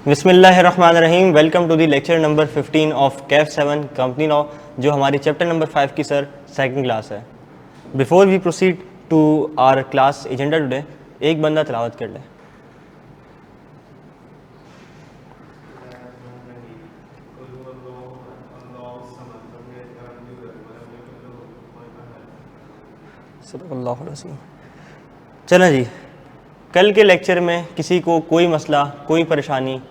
बिस्मिल्लाहिर्रहमानिर्रहीम। Welcome to the lecture number 15 of CAF 7 company law, जो हमारी चैप्टर नंबर 5 की सर सेकंड क्लास है। Before we proceed to our class agenda today, एक बंदा तिलावत कर ले। चलें जी, कल के लेक्चर में किसी को कोई मसला, कोई परेशानी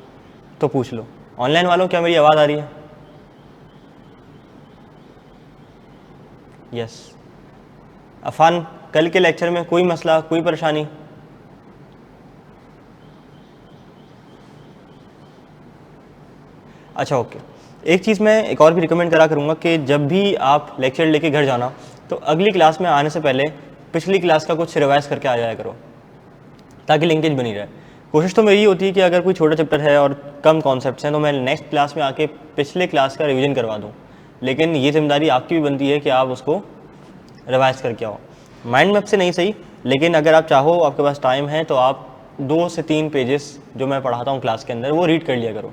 तो पूछ लो। ऑनलाइन वालों, क्या मेरी आवाज़ आ रही है? यस। अफान, कल के लेक्चर में कोई मसला, कोई परेशानी? अच्छा, ओके। एक चीज़ मैं एक और भी रिकमेंड करा करूँगा कि जब भी आप लेक्चर लेके घर जाना, तो अगली क्लास में आने से पहले पिछली क्लास का कुछ रिवाइज करके आ जाया करो, ताकि लिंकेज बनी रहे। कोशिश तो मेरी होती है कि अगर कोई छोटा चैप्टर है और कम कॉन्सेप्ट्स हैं तो मैं नेक्स्ट क्लास में आके पिछले क्लास का रिवीजन करवा दूँ, लेकिन ये जिम्मेदारी आपकी भी बनती है कि आप उसको रिवाइज करके आओ। माइंड मैप से नहीं सही, लेकिन अगर आप चाहो, आपके पास टाइम है, तो आप 2 से 3 पेजेस जो मैं पढ़ाता हूँ क्लास के अंदर वो रीड कर लिया करो।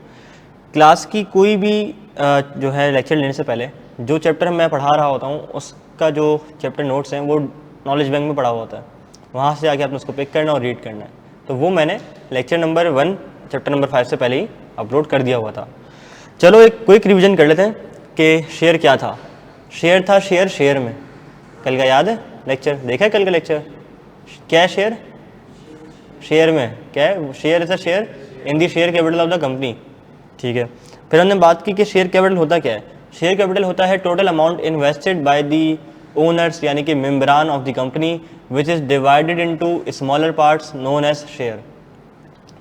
क्लास की कोई भी जो है लेक्चर लेने से पहले जो चैप्टर मैं पढ़ा रहा होता हूँ उसका जो चैप्टर नोट्स हैं वो नॉलेज बैंक में पढ़ा हुआ होता है, वहाँ से आके आपने उसको पिक करना और रीड करना है। तो वो मैंने लेक्चर नंबर 1 चैप्टर नंबर 5 से पहले ही अपलोड कर दिया हुआ था। चलो एक क्विक रिवीजन कर लेते हैं कि शेयर क्या था। शेयर था शेयर में, कल का याद है लेक्चर? देखा है कल का लेक्चर? क्या है शेयर? शेयर में क्या है? Share is a share in the share capital of the company. ठीक है, फिर हमने बात की कि शेयर कैपिटल होता क्या है। शेयर कैपिटल होता है total amount invested by the owners, यानी कि मेम्बरान of the company, which is divided into smaller parts known as share.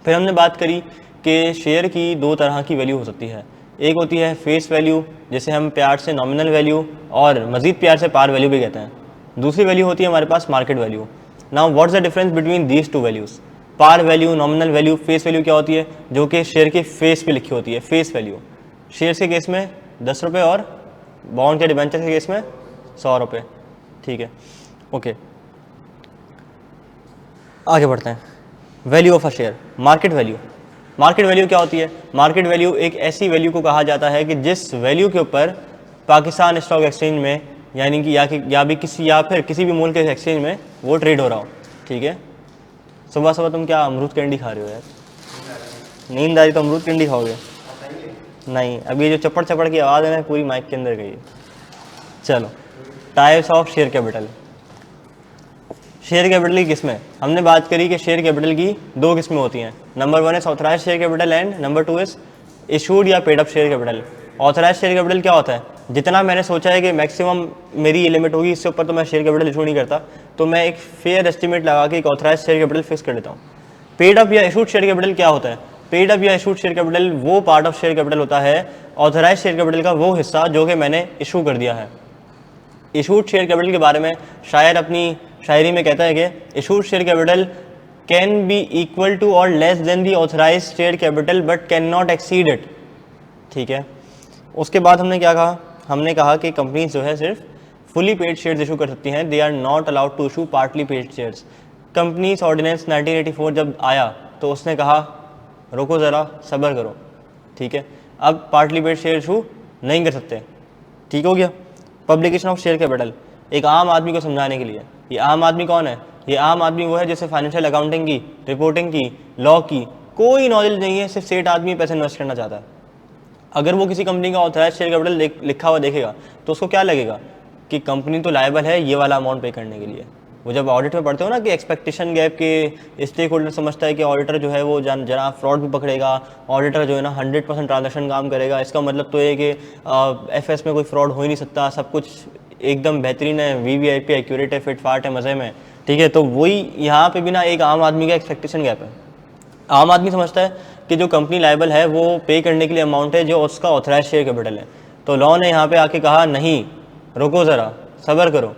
फिर हमने बात करी कि शेयर की 2 तरह की वैल्यू हो सकती है। एक होती है फेस वैल्यू, जिसे हम प्यार से नॉमिनल वैल्यू और मज़ीद प्यार से पार वैल्यू भी कहते हैं। दूसरी वैल्यू होती है हमारे पास market value. Now what's the difference between these 2 values? Par value, nominal value. Face value क्या होती है? जो कि शेयर के फेस पे लिखी होती है। फेस वैल्यू शेयर के केस में 10 रुपये और बॉन्ड के डिबेंचर के केस में 100 रुपये। ठीक है, ओके, आगे बढ़ते हैं। Value of a share, market value. Market value क्या होती है? मार्केट वैल्यू एक ऐसी वैल्यू को कहा जाता है कि जिस वैल्यू के ऊपर पाकिस्तान स्टॉक एक्सचेंज में, यानी कि या फिर किसी भी मुल्क के एक्सचेंज में वो ट्रेड हो रहा हो। ठीक है, सुबह सुबह तुम क्या अमरूद कैंडी खा रहे हो यार? नींद आ रही तो अमरूद कैंडी खाओगे? नहीं, अभी ये जो चपड़ चपड़ की आवाज़ है ना, पूरी माइक के अंदर गई है। चलो, types of share capital. Share capital की किस्में हमने बात करी कि शेयर कैपिटल की 2 किस्में होती हैं। Number 1 is authorise share capital and number 2 is issued या paid up share capital. Authorise share capital क्या होता है? जितना मैंने सोचा है कि मैक्सिमम मेरी ये लिमिट होगी, इससे ऊपर तो मैं शेयर कैपिटल इशू नहीं करता, तो मैं एक फेयर एस्टिमेट लगा के एक ऑथराइज शेयर कैपिटल फिक्स कर देता हूँ। पेड अप या इशूड शेयर कैपिटल क्या होता है? पेड अप या इशूड शेयर कैपिटल वो पार्ट ऑफ शेयर कैपिटल होता है, ऑथराइज शेयर कैपिटल का वो हिस्सा जो कि मैंने इशू कर दिया है। इशूड शेयर कैपिटल के बारे में शायर अपनी शायरी में कहता है कि issued share capital can be equal to or less than the authorise share capital but can not exceed it. ठीक है, उसके बाद हमने क्या कहा? हमने कहा कि कंपनीज जो है सिर्फ फुली पेड शेयर्स इशू कर सकती हैं, they are not allowed to issue partly paid shares. Companies ordinance 1984 जब आया तो उसने कहा रोको ज़रा, सब्र करो। ठीक है, अब पार्टली पेड शेयर इशू नहीं कर सकते। ठीक हो गया। पब्लिकेशन ऑफ शेयर कैपिटल एक आम आदमी को समझाने के लिए। ये आम आदमी कौन है? ये आम आदमी वो है जिसे फाइनेंशियल अकाउंटिंग की, रिपोर्टिंग की, लॉ की कोई नॉलेज नहीं है, सिर्फ सेठ आदमी पैसे इन्वेस्ट करना चाहता है। अगर वो किसी कंपनी का ऑथराइज शेयर कैपिटल लिखा हुआ देखेगा तो उसको क्या लगेगा कि कंपनी तो लायबल है ये वाला अमाउंट पे करने के लिए। वो जब ऑडिट में पढ़ते हो ना कि एक्सपेक्टेशन गैप के स्टेक होल्डर समझता है कि ऑडिटर जो है वो जरा फ्रॉड भी पकड़ेगा, ऑडिटर जो है ना 100% ट्रांजैक्शन काम करेगा, इसका मतलब तो ये कि एफएस में कोई फ्रॉड हो ही नहीं सकता, सब कुछ एकदम बेहतरीन है, वीवीआईपी एक्यूरेट है, फिट फाट है, मज़े में। ठीक है, तो वही यहाँ पे भी ना एक आम आदमी का एक्सपेक्टेशन गैप है। आम आदमी समझता है कि जो कंपनी लायबल है वो पे करने के लिए अमाउंट है जो उसका ऑथराइज शेयर कैपिटल है। तो लॉ ने यहाँ पे आके कहा नहीं, रुको ज़रा, सब्र करो।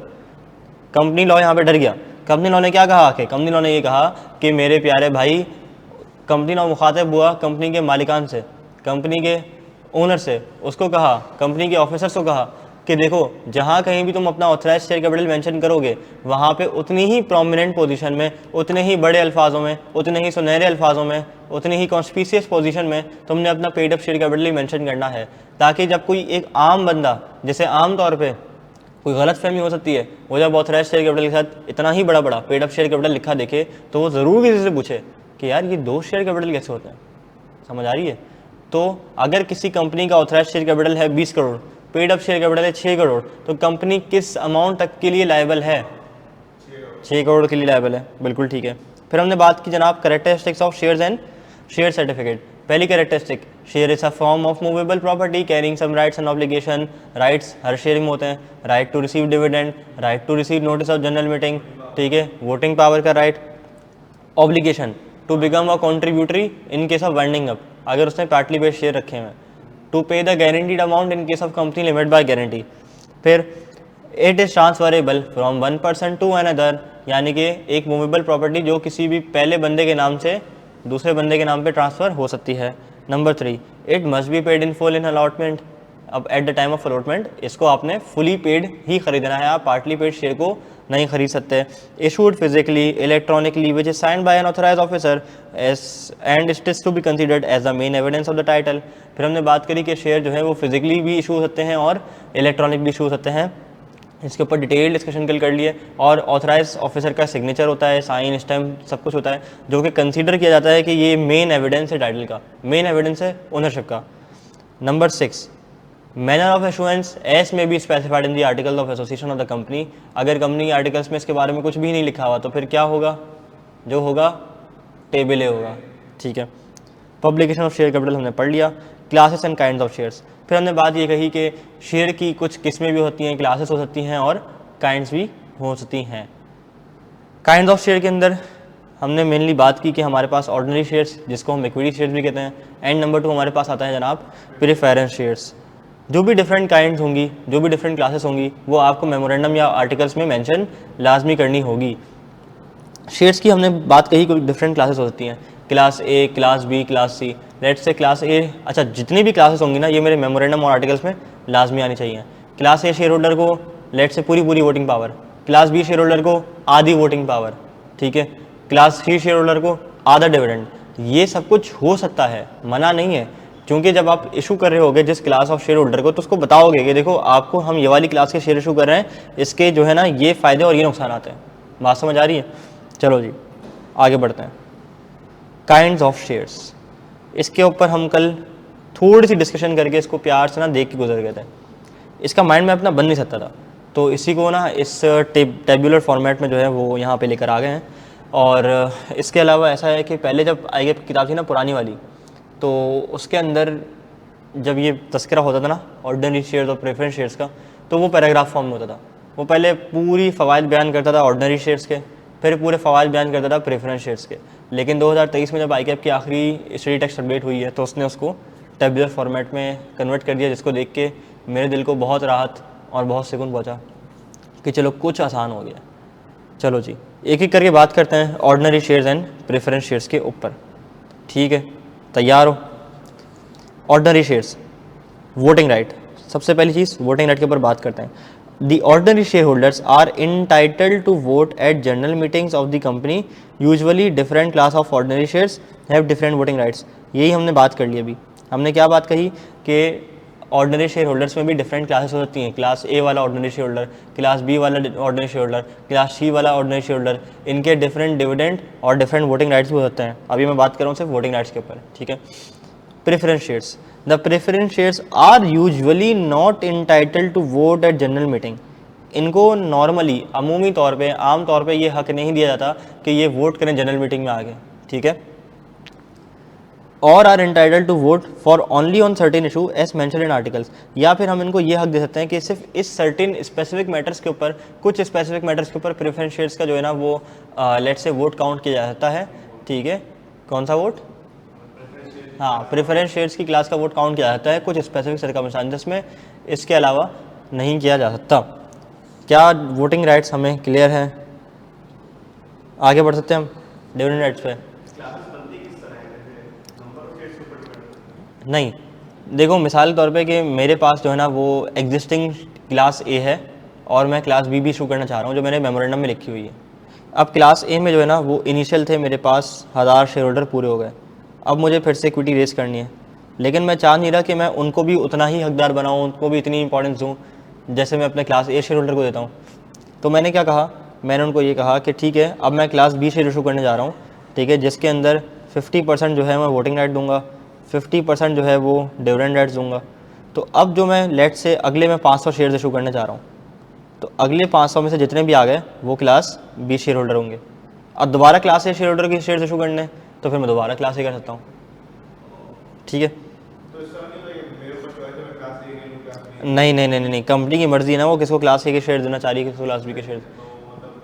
कंपनी लॉ यहाँ पे डर गया। कंपनी लॉ ने क्या कहा? कि कंपनी लॉ ने ये कहा कि मेरे प्यारे भाई, कंपनी लॉ मुखातिब हुआ कंपनी के मालिकान से, कंपनी के ओनर से, उसको कहा, कंपनी के ऑफिसर्स को कहा कि देखो जहाँ कहीं भी तुम अपना ऑथराइज शेयर कैपिटल मेंशन करोगे वहाँ पे उतनी ही प्रोमिनेंट पोजीशन में, उतने ही बड़े अल्फाजों में, उतने ही सुनहरे अल्फाजों में, उतनी ही कॉन्स्पिशियस पोजीशन में तुमने अपना पेड अप शेयर कैपिटल ही मेंशन करना है, ताकि जब कोई एक आम बंदा, जैसे आम तौर पे कोई गलत फहमी हो सकती है, वो जब ऑथराइज शेयर कैपिटल के साथ इतना ही बड़ा बड़ा पेड अप शेयर कैपिटल लिखा देखे तो वो ज़रूर किसी से पूछे कि यार ये 2 शेयर कैपिटल कैसे होते हैं। समझ आ रही है? तो अगर किसी कंपनी का ऑथराइज शेयर कैपिटल है 20 crore, paid up share capital है 6 करोड़, तो कंपनी किस अमाउंट तक के लिए लायबल है? 6 करोड़ के लिए लायबल है। बिल्कुल ठीक है। फिर हमने बात की जनाब characteristics of shares and share certificate. पहली characteristic, share is a form of movable property carrying some rights and obligation. Rights हर शेयर में होते हैं, right to receive dividend, right to receive notice of general meeting, ठीक है, voting power का right, obligation to become a contributory in case of winding up, अगर उसने partly based share रखे हैं, to pay the guaranteed amount in case of company limit by guarantee. फिर it is transferable from one person to another, यानी कि एक movable property जो किसी भी पहले बंदे के नाम से दूसरे बंदे के नाम पे ट्रांसफ़र हो सकती है। Number 3, it must be paid in full in allotment. अब at the time of allotment इसको आपने फुली पेड ही खरीदना है, आप पार्टली पेड शेयर को नहीं खरीद सकते। Issued physically, electronically, which is signed by an authorised officer and it is to be considered as the main evidence of the title. फिर हमने बात करी कि शेयर जो है वो फिजिकली भी इशू हो सकते हैं और इलेक्ट्रॉनिक भी इशू हो सकते हैं। इसके ऊपर डिटेल डिस्कशन कल कर लिए। और ऑथराइज ऑफिसर का सिग्नेचर होता है, साइन, स्टैम्प, सब कुछ होता है, जो कि कंसीडर किया जाता है कि ये मेन एविडेंस है टाइटल का, मेन एविडेंस है ओनरशिप का। नंबर 6, मैनर ऑफ एशुएंस एस में be specified in the article of association of the company. अगर कंपनी आर्टिकल्स में इसके बारे में कुछ भी नहीं लिखा हुआ तो फिर क्या होगा? जो होगा टेबल ए होगा, ठीक है। पब्लिकेशन ऑफ शेयर कैपिटल हमने पढ़ लिया। Classes and kinds of shares, फिर हमने बात ये कही कि शेयर की कुछ किस्में भी होती हैं, क्लासेस हो सकती हैं और काइंड्स भी हो सकती हैं। काइंड्स ऑफ शेयर के अंदर हमने मेनली बात की कि हमारे पास ऑर्डिनरी शेयर्स, जिसको हम इक्विटी शेयर्स भी कहते हैं, एंड नंबर 2 हमारे पास आता है जनाब प्रेफरेंस शेयर्स। जो भी डिफरेंट काइंड्स होंगी, जो भी डिफरेंट क्लासेस होंगी, वो आपको मेमोरेंडम या आर्टिकल्स में मेंशन लाजमी करनी होगी। शेयर्स की हमने बात कही, कोई डिफरेंट क्लासेस हो सकती हैं, class A, class B, class C. Let's say class A, अच्छा जितनी भी क्लासेस होंगी ना ये मेरे मेमोरेंडम और आर्टिकल्स में लाजमी आनी चाहिए। क्लास ए शेयर होल्डर को लेट्स से पूरी voting power, class B share holder को आधी वोटिंग पावर, ठीक है, क्लास सी शेयर होल्डर को आधा डिविडेंड। ये सब कुछ हो सकता है, मना नहीं है, क्योंकि जब आप इशू कर रहे होगे जिस क्लास ऑफ शेयर होल्डर को, तो उसको बताओगे कि देखो आपको हम ये वाली क्लास के शेयर इशू कर रहे हैं, इसके जो है ना ये फ़ायदे और ये नुकसान आते हैं। बात समझ आ रही है? चलो जी आगे बढ़ते हैं। काइंड्स ऑफ शेयर्स, इसके ऊपर हम कल थोड़ी सी डिस्कशन करके इसको प्यार से ना देख के गुजर गए थे। इसका माइंड में अपना बन नहीं सकता था, तो इसी को ना इस टेबुलर फॉर्मेट में जो है वो यहाँ पे लेकर आ गए हैं। और इसके अलावा ऐसा है कि पहले जब आईएएफ की किताब थी ना पुरानी वाली, तो उसके अंदर जब ये तस्करा होता था ना ऑर्डिनरी शेयर्स और प्रेफरेंस शेयर्स का, तो वो पैराग्राफ फॉर्म में होता था। वो पहले पूरी फ़वाइद बयान करता था ऑर्डिनरी शेयर्स के, फिर पूरे फ़वाइद बयान करता था प्रेफरेंस शेयर्स के। लेकिन 2023 में जब आईएएफ की आखिरी स्टडी टेक्स्ट अपडेट हुई है, तो उसने उसको टेबुलर फॉर्मेट में कन्वर्ट कर दिया, जिसको देख के मेरे दिल को बहुत राहत और बहुत सुकून पहुँचा कि चलो कुछ आसान हो गया। चलो जी एक एक करके बात करते हैं ordinary shares and preference shares के ऊपर, ठीक है, तैयार हो? ऑर्डिनरी शेयर्स, वोटिंग राइट, सबसे पहली चीज़ वोटिंग राइट के ऊपर बात करते हैं। The ordinary shareholders are entitled to vote at general meetings of the company. Usually different class of ordinary shares have different voting rights. यही हमने बात कर ली अभी। हमने क्या बात कही कि ऑर्डिनरी शेयर होल्डर्स में भी डिफरेंट क्लासेस हो सकती हैं। क्लास ए वाला ordinary share holder, class B वाला ordinary share holder, class C वाला ऑर्डिनरी शेयर होल्डर, इनके डिफरेंट डिविडेंड और डिफरेंट वोटिंग राइट्स भी हो सकते हैं। अभी मैं बात कर रहा हूँ सिर्फ वोटिंग राइट्स के ऊपर, ठीक है। Preference shares, the preference shares are usually not entitled to vote at general meeting. इनको नॉर्मली अमूमी तौर पे, आम तौर पे ये हक नहीं दिया जाता कि ये वोट करें जनरल मीटिंग में आके, ठीक है। और are entitled to vote for only on certain issue as mention in articles, या फिर हम इनको ये हक दे सकते हैं कि सिर्फ इस सर्टेन स्पेसिफिक मैटर्स के ऊपर, कुछ स्पेसिफिक मैटर्स के ऊपर प्रेफरेंस शेयर्स का जो है ना वो लेट से वोट काउंट किया जा सकता है, ठीक है। कौन सा वोट? हाँ, प्रेफरेंस शेयर्स की क्लास का वोट काउंट किया जाता है कुछ स्पेसिफिक सर्कमस्टांसेस में, इसके अलावा नहीं किया जा सकता। क्या वोटिंग राइट्स हमें क्लियर हैं? आगे बढ़ सकते हैं हम डिविडेंड राइट्स पे? नहीं, देखो मिसाल के तौर पे कि मेरे पास जो है ना वो एग्जिस्टिंग क्लास ए है और मैं क्लास बी भी इशू करना चाह रहा हूँ जो मैंने मेमोरेंडम में लिखी हुई है। अब क्लास ए में जो है ना वो इनिशियल थे, मेरे पास 1000 शेयर होल्डर पूरे हो गए। अब मुझे फिर से इक्विटी रेस करनी है, लेकिन मैं चाह नहीं रहा कि मैं उनको भी उतना ही हकदार बनाऊँ, उनको भी इतनी इंपॉर्टेंस दूँ जैसे मैं अपने क्लास ए शेयर होल्डर को देता हूँ। तो मैंने क्या कहा, मैंने उनको ये कहा कि ठीक है अब मैं क्लास बी शेयर इशू करने जा रहा हूँ, ठीक है, जिसके अंदर 50% जो है मैं वोटिंग राइट दूंगा, 50% जो है वो डिविडेंड राइट्स दूंगा। तो अब जो मैं लेट से अगले मैं 500 शेयर्स इशू करने जा रहा हूँ, तो अगले 500 में से जितने भी आ गए वो क्लास बी शेयर होल्डर होंगे। अब दोबारा क्लास ए शेयर होल्डर के शेयर्स इशू करने तो फिर मैं दोबारा क्लास ए कर सकता हूँ, ठीक है। तो इसका मतलब ये मेरे ऊपर चॉइस है, मैं क्लास ए ले लूं क्लास बी। नहीं, कंपनी की मर्जी है ना वो किसको क्लास ए के शेयर देना चाह रही है, किसको क्लास बी के शेयर। तो मतलब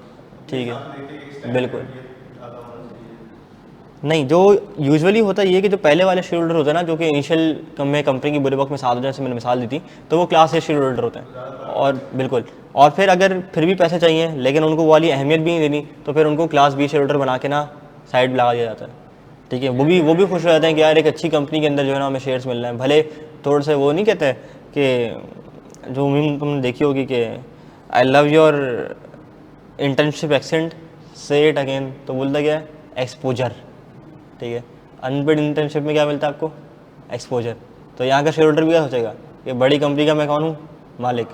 ठीक साथ है, लेके एक स्टैंड बिल्कुल। ज़्यादा होना चाहिए। नहीं, जो यूजुअली होता है ये कि जो पहले वाले शेयर होल्डर होते हैं ना, जो कि इनिशियल में कंपनी की बुरे वक्त में साथ, जैसे मैंने मिसाल दी थी, तो वो क्लास ए शेयर होल्डर होते हैं। और बिल्कुल, और फिर अगर फिर भी पैसे चाहिए लेकिन उनको वो वाली अहमियत भी नहीं देनी, तो फिर उनको क्लास बी शेयर होल्डर बना के ना साइड में लगा दिया जाता है, ठीक है। वो भी खुश हो जाते हैं कि यार एक अच्छी कंपनी के अंदर जो है ना हमें शेयर्स मिल रहे हैं। भले थोड़े से वो नहीं कहते कि जो मीम तुमने देखी होगी कि I love your internship accent, से इट अगेन, तो बोलता क्या है, एक्सपोजर, ठीक है। अनपेड इंटर्नशिप में क्या मिलता है आपको, एक्सपोजर। तो यहाँ का शेयर होल्डर भी क्या सोचेगा कि बड़ी कंपनी का मैं कौन हूँ, मालिक।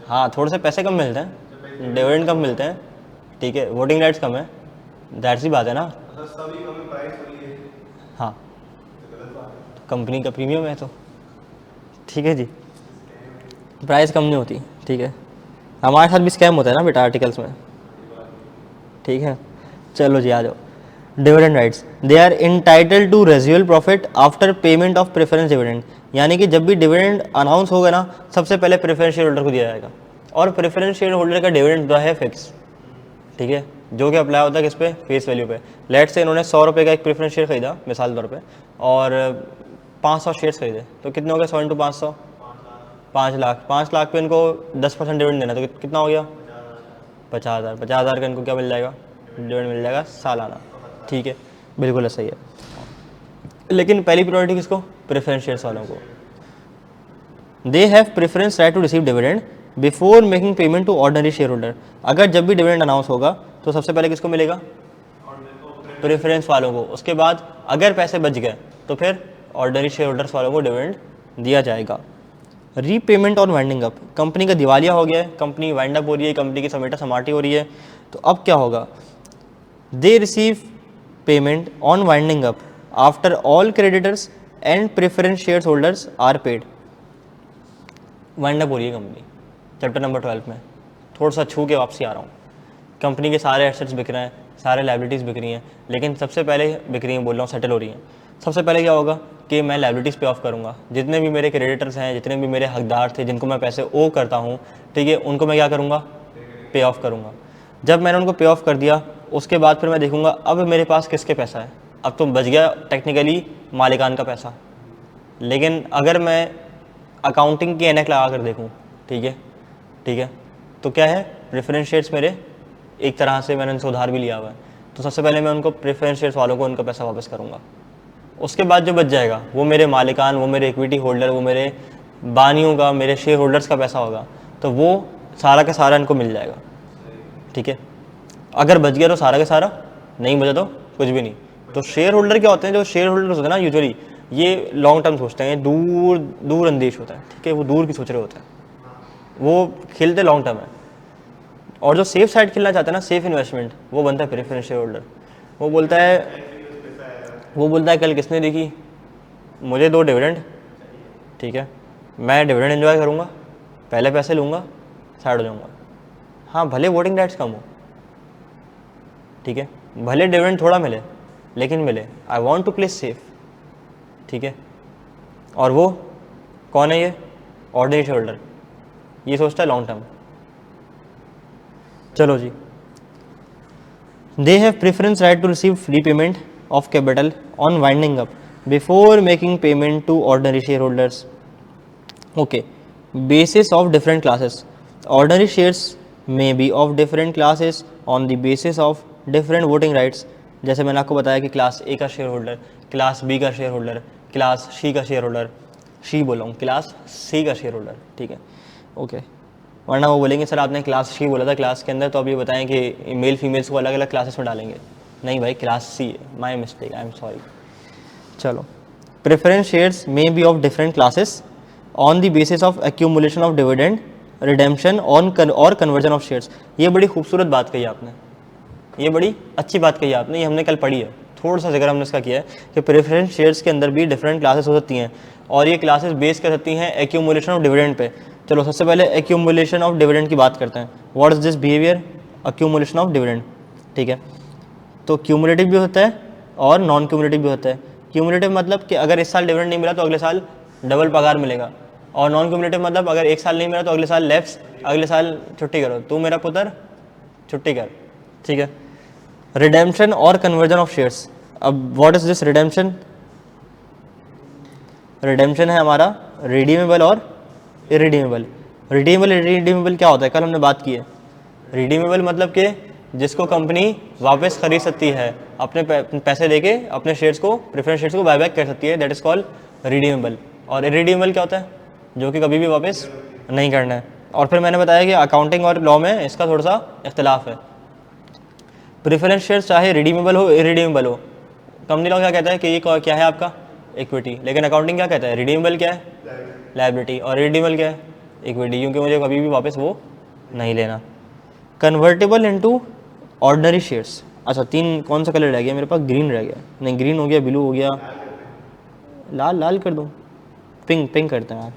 हाँ, थोड़े से पैसे कम मिलते हैं, डिविडेंड कम मिलते हैं, ठीक है, वोटिंग राइट्स कम है, दैट सी बात है ना। मतलब सभी कम प्राइस हो रही है, हाँ, तो गलत बात है। कंपनी का प्रीमियम है तो ठीक है जी, प्राइस कम नहीं होती, ठीक है। हमारे साथ भी स्कैम होता है ना बेटा आर्टिकल्स में, ठीक है। चलो जी आ जाओ। Dividend rights, they are entitle to residual profit after payment of preference dividend, यानी कि जब भी डिविडेंड अनाउंस होगा ना सबसे पहले प्रेफरेंस शेयर होल्डर को दिया जाएगा। और प्रेफरेंस शेयर होल्डर का डिविडेंड जो है फिक्स, ठीक है, जो कि अप्लाई होता है किस पे, फेस वैल्यू पे। लेट से इन्होंने 100 रुपये का एक प्रेफरेंस शेयर खरीदा मिसाल तौर पे, और 500 शेयर्स खरीदे, तो कितने हो गए, 100 इंटू 500, 5 लाख। 5 लाख पे इनको 10% डिविडेंड देना, तो कितना हो गया, 50,000। 50,000 का इनको क्या मिल जाएगा, डिविडेंड मिल जाएगा सालाना, ठीक है, बिल्कुल सही है। लेकिन पहली प्रायोरिटी किसको, प्रेफरेंस शेयर्स वालों को। They have preference right to receive dividend before making payment to ordinary share holder. अगर जब भी डिविडेंड अनाउंस होगा तो सबसे पहले किसको मिलेगा, प्रेफरेंस वालों को। उसके बाद अगर पैसे बच गए तो फिर ऑर्डिनरी शेयर होल्डर्स वालों को डिविडेंड दिया जाएगा। रीपेमेंट और वाइंडिंग अप, कंपनी का दिवालिया हो गया है, कंपनी वाइंड अप हो रही है, कंपनी की समेटा समाटी हो रही है, तो अब क्या होगा, they receive payment on winding up after all creditors and preference share holders are paid. Wind up हो रही है कंपनी, चैप्टर नंबर 12 में थोड़ा सा छू के वापसी आ रहा हूँ। कंपनी के सारे एसेट्स बिक रहे हैं, सारे लाइबिलिटीज़ बिक रही हैं, लेकिन सबसे पहले बिक रही हैं, बोल रहा हूँ सेटल हो रही हैं। सबसे पहले क्या होगा कि मैं लाइबिलिटीज़ पे ऑफ करूँगा, जितने भी मेरे क्रेडिटर्स हैं, जितने भी मेरे हकदार थे जिनको मैं पैसे ओ करता हूँ, ठीक है, उनको मैं क्या करूँगा, पे ऑफ करूँगा। जब मैंने उनको पे ऑफ कर दिया उसके बाद फिर मैं देखूँगा अब मेरे पास किसके पैसा है। अब तो बच गया टेक्निकली मालिकान का पैसा, लेकिन अगर मैं अकाउंटिंग की एनक लगा कर देखूँ, ठीक है, तो क्या है, प्रेफरेंस शेयर्स मेरे एक तरह से मैंने उनसे उधार भी लिया हुआ है, तो सबसे पहले मैं उनको प्रेफरेंस शेयर्स वालों को उनका पैसा वापस करूँगा। उसके बाद जो बच जाएगा वो मेरे मालिकान, वो मेरे इक्विटी होल्डर, वो मेरे बानियों का, मेरे शेयर होल्डर्स का पैसा होगा, तो वो सारा का सारा इनको मिल जाएगा, ठीक है। अगर बच गया तो सारा का सारा, नहीं बचा तो कुछ भी नहीं। तो शेयर होल्डर क्या होते हैं, जो शेयर होल्डर्स होते हैं ना यूजुअली ये लॉन्ग टर्म सोचते हैं, दूर अंदेश होता है, ठीक है, वो दूर की सोच रहे होते हैं, वो खेलते लॉन्ग टर्म है। और जो सेफ साइड खेलना चाहता है ना, सेफ इन्वेस्टमेंट, वो बनता है प्रेफरेंस शेयर होल्डर। वो बोलता है कल किसने देखी, मुझे दो डिविडेंड, ठीक है, मैं डिविडेंड एंजॉय करूँगा, पहले पैसे लूँगा, साइड हो जाऊँगा। हाँ, भले वोटिंग राइट्स कम हो, ठीक है, भले डिविडेंड थोड़ा मिले, लेकिन मिले, I want to play safe, ठीक है। और वो कौन है, ये ऑर्डिनरी शेयर होल्डर, ये सोचता है लॉन्ग टर्म। चलो जी, they have preference right to receive repayment of capital on winding up before making payment to ordinary share holders. Okay, basis of different classes, ordinary shares may be of different classes on the basis of different voting rights। जैसे मैंने आपको बताया कि class ए का share holder, class B का share holder, class सी का share holder, सी बोला हूँ, क्लास सी का शेयर होल्डर, ठीक है, ओके। वरना वो बोलेंगे सर आपने क्लास ही बोला था क्लास के अंदर, तो अब ये बताएं कि मेल फीमेल्स को अलग अलग क्लासेस में डालेंगे। नहीं भाई, क्लास सी है, my mistake, I am sorry. चलो, preference shares may be of different classes on the basis of accumulation of dividend, redemption और कन्वर्जन ऑफ शेयर्स। ये बड़ी खूबसूरत बात कही आपने, ये बड़ी अच्छी बात कही आपने, ये हमने कल पढ़ी है, थोड़ा सा जिक्र हमने इसका किया है कि प्रेफरेंस शेयर्स के अंदर भी डिफरेंट क्लासेस हो सकती हैं और ये क्लासेस बेस कर सकती हैं एक्यूमुलेशन ऑफ डिविडेंड पे। चलो सबसे पहले एक्यूमुलेशन ऑफ डिविडेंड की बात करते हैं। What is this behaviour? Accumulation of dividend, ठीक है। तो क्यूमुलेटिव भी होता है और नॉन क्यूमुलेटिव भी होता है। क्यूमुलेटिव मतलब कि अगर इस साल डिविडेंड नहीं मिला तो अगले साल डबल पगार मिलेगा, और नॉन क्यूमुलेटिव मतलब अगर एक साल नहीं मिला तो अगले साल लेफ्ट, अगले साल छुट्टी करो, तू मेरा पुत्र छुट्टी कर, ठीक है। रिडेम्पशन और कन्वर्जन ऑफ शेयर्स। अब what is this redemption? Redemption है हमारा रिडीमेबल और इरिडीमेबल। रिडीमेबल इरिडीमेबल क्या होता है? कल हमने बात की है। रिडीमेबल मतलब कि जिसको कंपनी वापस खरीद सकती है, अपने पैसे देके अपने शेयर्स को, प्रेफरेंस शेयर्स को बायबैक कर सकती है, दैट इज कॉल्ड रिडीमेबल। और इरिडीमेबल क्या होता है? जो कि कभी भी वापस नहीं करना है। और फिर मैंने बताया कि अकाउंटिंग और लॉ में इसका थोड़ा सा इख्तलाफ है। प्रेफरेंस शेयर्स चाहे रिडीमेबल हो इरिडीमेबल हो, कंपनी लॉ क्या कहता है कि ये क्या है आपका? इक्विटी। लेकिन अकाउंटिंग क्या कहता है? रिडीमेबल क्या है? लायबिलिटी। और रिडीमेबल क्या है? इक्विटी, क्योंकि मुझे कभी भी वापस वो नहीं लेना। Convertible into ordinary shares. अच्छा, तीन कौन सा कलर रह गया मेरे पास? ग्रीन रह गया। नहीं, ग्रीन हो गया, ब्लू हो गया, लाल, लाल कर दूँ, पिंक, पिंक करते हैं यार।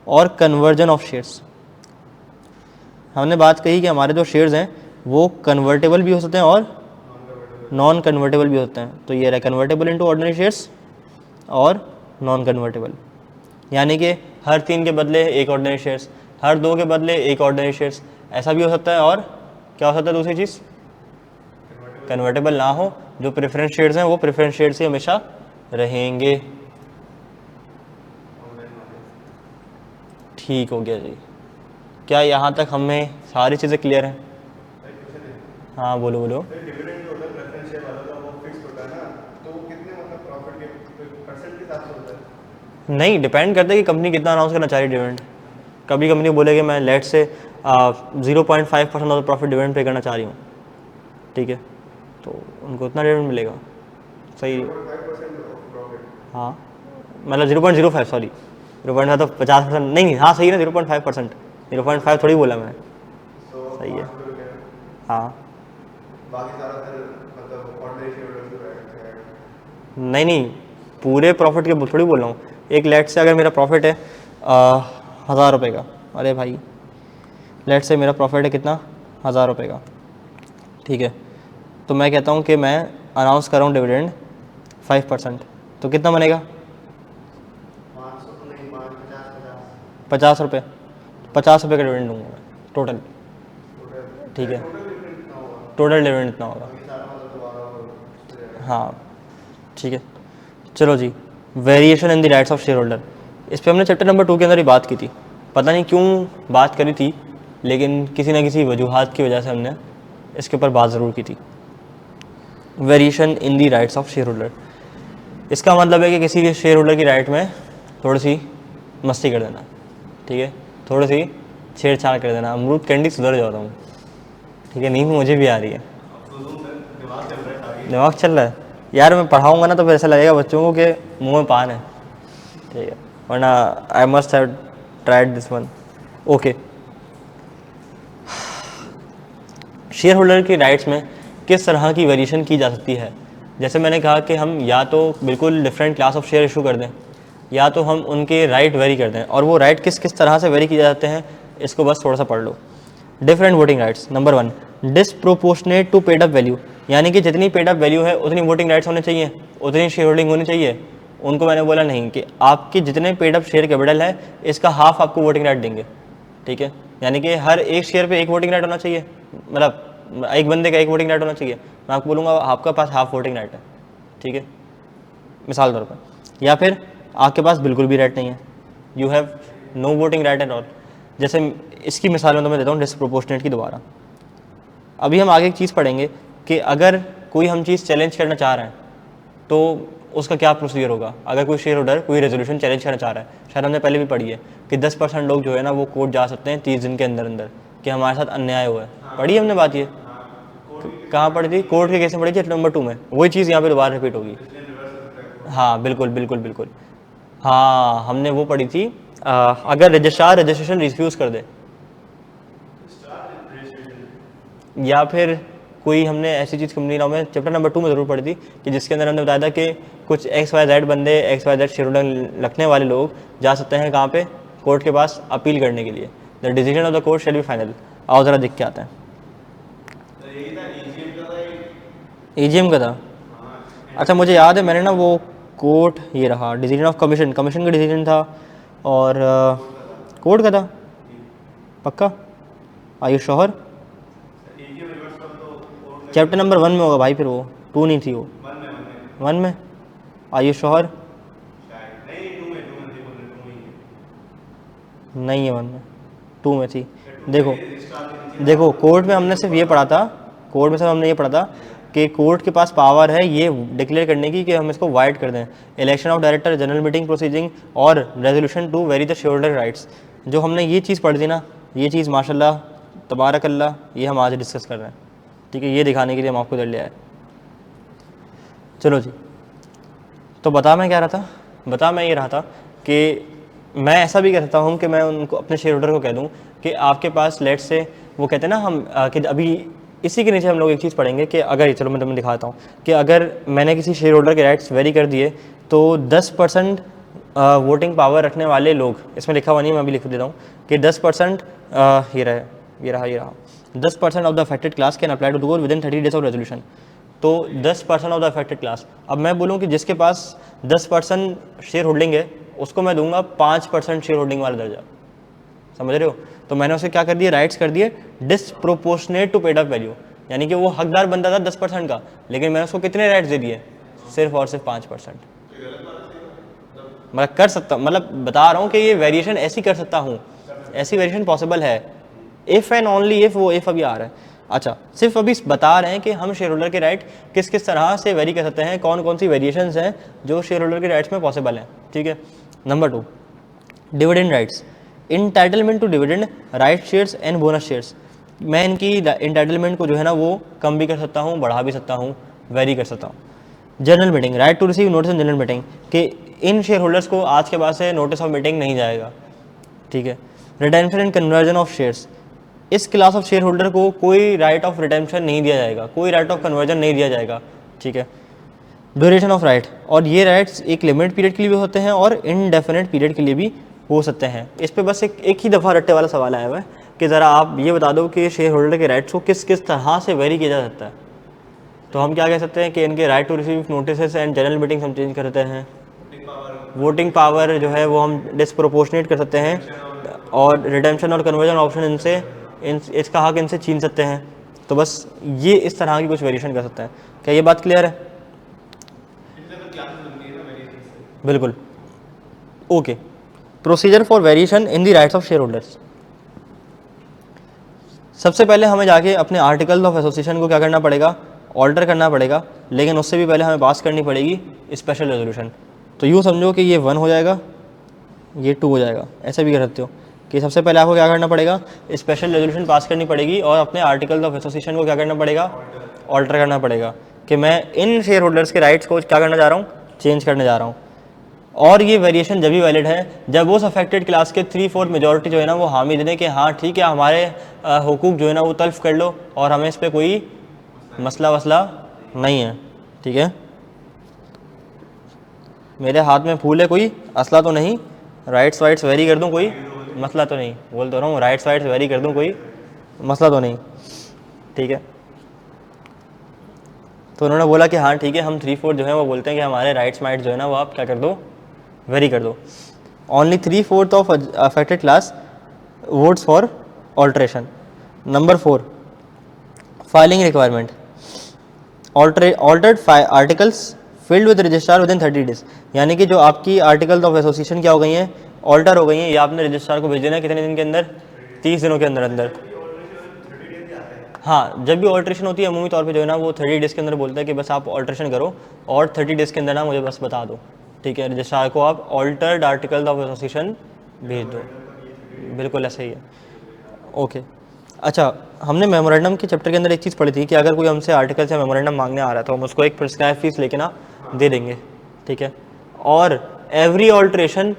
और कन्वर्जन ऑफ शेयर्स, हमने बात कही कि हमारे जो शेयर्स हैं वो कन्वर्टेबल भी हो सकते हैं और नॉन कन्वर्टेबल भी होते हैं। तो ये रहा कन्वर्टेबल इनटू ऑर्डिनरी शेयर्स और नॉन कन्वर्टेबल, यानी कि हर 3 के बदले एक ऑर्डिनरी शेयर्स, हर 2 के बदले एक ऑर्डिनरी शेयर्स, ऐसा भी हो सकता है। और क्या हो सकता है दूसरी चीज़? कन्वर्टेबल ना हो, जो प्रेफरेंस शेयर्स हैं वो प्रेफरेंस शेयर्स ही हमेशा रहेंगे। ठीक हो गया जी। क्या यहाँ तक हमें सारी चीज़ें क्लियर हैं? हाँ बोलो बोलो। डिविडेंड जो होता है प्रेफरेंस शेयर वाला का, वो फिक्स होता है ना, तो वो कितने मतलब प्रॉफिट के परसेंट के हिसाब से होता है? नहीं, डिपेंड करता है कि कंपनी कितना अनाउंस करना चाह रही है डिविडेंड। कभी कंपनी बोलेगी मैं लेट से 0.5% ऑफ प्रॉफिट डिविडेंड पे करना चाह रही हूँ, ठीक है, तो उनको उतना डिविडेंड मिलेगा। सही, 5% प्रॉफिट। हाँ, मतलब 0.05, सॉरी 0.5 तो 50% नहीं, हाँ सही है ना, 0.5%, 0.5 थोड़ी बोला मैंने, सही है, हाँ। बाकी सारा फिर मतलब ऑर्डिनरी शेयरहोल्डर्स को रहेगा। नहीं नहीं, पूरे प्रॉफिट के थोड़ी बोल रहा हूँ। एक लेट से अगर मेरा प्रॉफिट है 1000 रुपये का, अरे भाई लेट से मेरा प्रॉफिट है कितना? 1000 रुपये का, ठीक है, तो मैं कहता हूँ कि मैं अनाउंस कर रहा हूँ डिविडेंड 5%, तो कितना बनेगा? 50 रुपये, 50 रुपये का डिविडेंड दूंगा मैं टोटल, ठीक है, टोटल डिविडेंड इतना होगा, हाँ ठीक है। चलो जी, variation in the rights of share holder, इस पर हमने चैप्टर नंबर 2 के अंदर ही बात की थी। पता नहीं क्यों बात करी थी, लेकिन किसी ना किसी वजूहात की वजह से हमने इसके ऊपर बात ज़रूर की थी। Variation in the rights of share holder, इसका मतलब है कि किसी के शेयर होल्डर की राइट में थोड़ी सी मस्ती कर देना, ठीक है, थोड़ी सी छेड़छाड़ कर देना, अमरूद कैंडी सुधर जाता हूँ, ठीक है, नींद मुझे भी आ रही है, दिमाग चल रहा है यार, मैं पढ़ाऊँगा ना तो फिर ऐसा लगेगा बच्चों को कि मुँह में पान है, ठीक है, वरना I must have tried this one. Okay, share holder की राइट्स में किस तरह की वेरिएशन की जा सकती है? जैसे मैंने कहा कि हम या तो बिल्कुल different class of share issue कर दें, या तो हम उनके राइट वेरी कर दें, और वो राइट किस किस तरह से वेरी किए जाते हैं इसको बस थोड़ा सा पढ़ लो। Different voting rights, number 1 disproportionate to paid up value, यानी कि जितनी पेड अप वैल्यू है उतनी वोटिंग राइट्स होने चाहिए, उतनी शेयर होल्डिंग होनी चाहिए। उनको मैंने बोला नहीं कि आपके जितने पेड अप शेयर कैपिटल है इसका हाफ आपको वोटिंग राइट देंगे, ठीक है, यानी कि हर एक शेयर पे एक वोटिंग राइट होना चाहिए, मतलब एक बंदे का एक वोटिंग राइट होना चाहिए। मैं आपको बोलूँगा आपका पास हाफ वोटिंग राइट है, ठीक है, मिसाल तौर पर, या फिर आपके पास बिल्कुल भी राइट नहीं है, you have no voting right at all. जैसे इसकी मिसाल में तो मैं देता हूँ डिसप्रोपोर्शनेट की दोबारा। अभी हम आगे एक चीज़ पढ़ेंगे कि अगर कोई हम चीज़ चैलेंज करना चाह रहे हैं तो उसका क्या प्रोसीजर होगा अगर कोई शेयर होल्डर कोई रेजोल्यूशन चैलेंज करना चाह रहा है। शायद हमने पहले भी पढ़ी है कि 10% लोग जो है ना वो कोर्ट जा सकते हैं 30 दिन के अंदर अंदर कि हमारे साथ अन्याय हुआ है। पढ़ी है हमने बात ये, कहाँ पढ़ी थी? कोर्ट के केस में पढ़ी थी, नंबर 2 में। वही चीज़ यहाँ पे दोबारा रिपीट होगी। हाँ बिल्कुल बिल्कुल बिल्कुल, हाँ हमने वो पढ़ी थी। अगर रजिस्ट्रार रजिस्ट्रेशन रिफ्यूज़ कर दे या फिर कोई हमने ऐसी चीज़ कंपनी लॉ में चैप्टर नंबर 2 में ज़रूर पढ़ी थी कि जिसके अंदर हमने बताया था कि कुछ XYZ बंदे XYZ शेयर होल्डर रखने वाले लोग जा सकते हैं कहाँ पे? कोर्ट के पास अपील करने के लिए। The decision of the court shall be final. आओ ज़रा दिख के आते हैं। AGM का था, अच्छा मुझे याद है मैंने ना वो कोर्ट ये रहा डिसीजन ऑफ कमीशन, कमीशन का डिसीजन था और कोर्ट का था पक्का। Are you sure? Chapter number 1 में होगा भाई, फिर वो 2 नहीं थी, वो 1 में। Are you sure? नहीं है 1 में, 2 में थी। देखो देखो कोर्ट में हमने सिर्फ ये पढ़ा था, कोर्ट में सिर्फ हमने ये पढ़ा था कि कोर्ट के पास पावर है ये डिक्लेयर करने की कि हम इसको वाइड कर दें। Election of director, general meeting proceeding और resolution to vary the share holder rights. जो हमने ये चीज़ पढ़ी थी ना, ये चीज़ माशाल्लाह तबारकल्लाह ये हम आज डिस्कस कर रहे हैं, ठीक है। ये दिखाने के लिए हम आपको इधर ले आए। चलो जी, तो बता मैं क्या रहा था? बता मैं ये रहा था कि मैं ऐसा भी कह सकता हूँ कि मैं उनको अपने शेयर होल्डर को कह दूँ कि आपके पास लेट से वो कहते हैं ना हम कि अभी इसी के नीचे हम लोग एक चीज़ पढ़ेंगे कि अगर, चलो मैं तुम्हें दिखाता हूँ कि अगर मैंने किसी शेयर होल्डर के राइट्स वेरी कर दिए तो 10% वोटिंग पावर रखने वाले लोग, इसमें लिखा हुआ नहीं मैं अभी लिख देता हूँ कि 10% ये रहा 10% of the affected class can apply to the court within 30 days of resolution. तो 10% ऑफ द अफेक्टेड क्लास, अब मैं बोलूँ कि जिसके पास 10% शेयर होल्डिंग है उसको मैं दूंगा 5% शेयर होल्डिंग वाला दर्जा, समझ रहे हो? तो मैंने उसे क्या कर दिया, राइट्स कर दिए disproportionate to paid up value, यानी कि वो हकदार बनता था 10% का, लेकिन मैंने उसको कितने राइट्स दे दिए? सिर्फ और सिर्फ 5%। मतलब कर सकता, मतलब बता रहा हूँ कि ये वेरिएशन ऐसी कर सकता हूँ, ऐसी वेरिएशन पॉसिबल है इफ़ एंड ओनली इफ़, वो इफ़ अभी आ रहा है। अच्छा, सिर्फ अभी बता रहे हैं कि हम शेयर होल्डर के राइट किस किस तरह से वेरी कर सकते हैं, कौन कौन सी वेरिएशंस हैं जो शेयर होल्डर के राइट्स में पॉसिबल हैं, ठीक है। Number 2, dividend rights, entitlement to dividend, right shares and bonus shares. मैं इनकी इंटाइटलमेंट को जो है ना वो कम भी कर सकता हूँ, बढ़ा भी सकता हूँ, वेरी कर सकता हूँ। General meeting, right to receive notice in general meeting, कि इन शेयर होल्डर्स को आज के बाद से नोटिस ऑफ मीटिंग नहीं जाएगा, ठीक है। Retention and conversion of shares, इस क्लास ऑफ शेयर होल्डर को कोई राइट ऑफ रिटेंशन नहीं दिया जाएगा, कोई राइट ऑफ कन्वर्जन नहीं दिया जाएगा, ठीक है। ड्यूरेशन ऑफ राइट, और ये राइट्स एक लिमिटेड पीरियड के लिए भी होते हैं और इनडेफिनेट पीरियड के लिए भी हो सकते हैं। इस पे बस एक ही दफ़ा रट्टे वाला सवाल आया हुआ है कि ज़रा आप ये बता दो कि शेयर होल्डर के राइट्स को किस किस तरह से वेरी किया जा सकता है। तो हम क्या कह सकते हैं कि इनके right to receive notice and general meeting हम चेंज करते हैं, वोटिंग पावर जो है वो हम डिसप्रोपोर्शनेट कर सकते हैं, और रिडेम्पशन और कन्वर्जन ऑप्शन इनसे इसका हक इनसे छीन सकते हैं। तो बस ये इस तरह की कुछ वेरिएशन कर सकते हैं। क्या ये बात क्लियर है? बिल्कुल, okay. Procedure for variation in the rights of share holders. सबसे पहले हमें जाके अपने आर्टिकल ऑफ एसोसिएशन को क्या करना पड़ेगा, ऑल्टर करना पड़ेगा, लेकिन उससे भी पहले हमें पास करनी पड़ेगी स्पेशल रेजोल्यूशन। तो यूँ समझो कि ये 1 हो जाएगा, ये 2 हो जाएगा, ऐसे भी कर सकते हो कि सबसे पहले आपको क्या करना पड़ेगा, स्पेशल रेजोल्यूशन पास करनी पड़ेगी और अपने आर्टिकल ऑफ एसोसिएशन को क्या करना पड़ेगा, ऑल्टर करना पड़ेगा कि मैं इन शेयर होल्डर्स के राइट्स को क्या करना चाह रहा हूँ, चेंज करने जा रहा हूँ। और ये वेरिएशन जब भी वैलिड है जब उस अफेक्टेड क्लास के 3/4 मेजॉरिटी जो है ना वो हामी देने कि हाँ ठीक है हमारे हुकूक जो है ना वो तल्फ कर लो और हमें इस पर कोई मसला वसला नहीं है, ठीक है। मेरे हाथ में फूल है, कोई असला तो नहीं, राइट्स वाइट्स वेरी कर दूँ, कोई मसला तो नहीं, बोल तो रहा हूँ राइट्स वाइट्स वेरी कर दूँ, कोई मसला तो नहीं, ठीक है। तो उन्होंने बोला कि हाँ ठीक है, हम 3/4 जो है वो बोलते हैं कि हमारे राइट्स वाइट्स जो है ना वो आप क्या कर दो, वेरी कर दो। Only 3/4 of affected class votes for alteration. Number 4, filing requirement, altered articles filled with registrar within 30 days, यानी कि जो आपकी आर्टिकल्स ऑफ एसोसिएशन क्या हो गई हैं, ऑल्टर हो गई हैं, ये आपने रजिस्ट्रार को भेज देना है कितने दिन के अंदर, 30 दिनों के अंदर अंदर। हाँ, जब भी ऑल्ट्रेशन होती है अमूमी तौर पे जो है ना वो 30 डेज़ के अंदर बोलता है कि बस आप ऑल्ट्रेशन करो और 30 डेज़ के अंदर ना मुझे बस बता दो, ठीक है, रजिस्ट्रार को आप ऑल्टर्ड आर्टिकल ऑफ एसोसिएशन भेज दो। बिल्कुल ऐसा ही है। ओके, अच्छा, हमने मेमोरेंडम के चैप्टर के अंदर एक चीज़ पढ़ी थी कि अगर कोई हमसे आर्टिकल या मेमोरेंडम मांगने आ रहा है तो हम उसको एक प्रिस्क्राइब फीस लेके ना दे देंगे, ठीक है, और एवरी ऑल्ट्रेशन,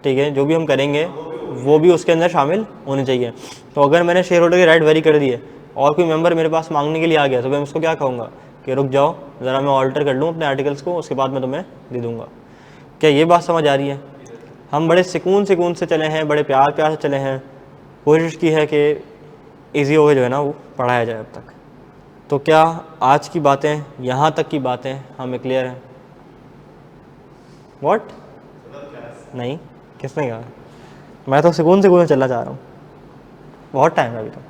ठीक है, जो भी हम करेंगे वो भी उसके अंदर शामिल होने चाहिए। तो अगर मैंने शेयर होल्डर के राइट वेरी कर दिए और कोई मेंबर मेरे पास मांगने के लिए आ गया तो मैं उसको क्या कहूँगा कि रुक जाओ ज़रा मैं ऑल्टर कर लूँ अपने आर्टिकल्स को, उसके बाद मैं तुम्हें दे दूँगा। क्या ये बात समझ आ रही है? हम बड़े सुकून से चले हैं, बड़े प्यार से चले हैं, कोशिश की है कि ईजी हो जो है ना वो पढ़ाया जाए अब तक। तो क्या आज की बातें, यहाँ तक की बातें हमें क्लियर हैं? व्हाट? नहीं, किसने कहा? मैं तो सुकून चलना चाह रहा हूँ, बहुत टाइम है अभी तो।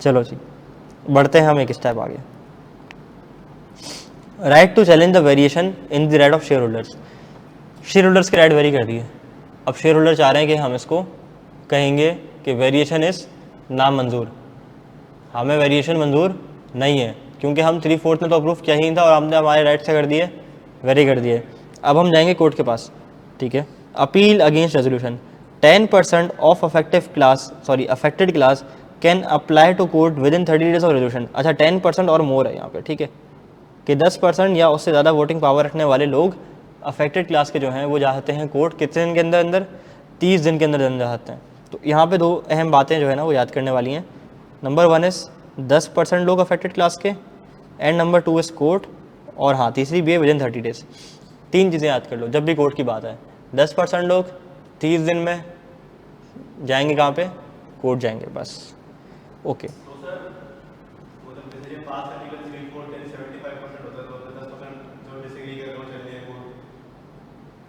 चलो जी, बढ़ते हैं हम एक स्टेप आगे। Right to challenge the variation in the right of share holders. Share holders के राइट वेरी कर दिए। अब शेयर होल्डर चाह रहे हैं कि हम इसको कहेंगे कि वेरिएशन इज़ नामंजूर, हमें वेरिएशन मंजूर नहीं है क्योंकि हम 3/4 में तो अप्रूव किया ही नहीं था और हमने हमारे राइट से कर दिए, वेरी कर दिए। अब हम जाएंगे कोर्ट के पास, ठीक है। Appeal against resolution 10% of affected class can apply to court within 30 days of resolution. अच्छा, 10% और मोर है यहाँ पे, ठीक है, कि 10% या उससे ज़्यादा वोटिंग पावर रखने वाले लोग अफेक्टेड क्लास के जो हैं वो जा सकते हैं कोर्ट कितने दिन के अंदर 30 दिन के अंदर जा सकते हैं। तो यहाँ पे दो अहम बातें जो है ना वो याद करने वाली हैं। नंबर 1 इज़ 10% लोग अफेक्टेड क्लास के, एंड नंबर 2 इज़ कोर्ट, और हाँ तीसरी भी है विद इन 30 डेज। 3 चीज़ें याद कर लो जब भी कोर्ट की बात है। 10% लोग 30 दिन में जाएंगे कहाँ पे? कोर्ट जाएंगे, बस। ओके,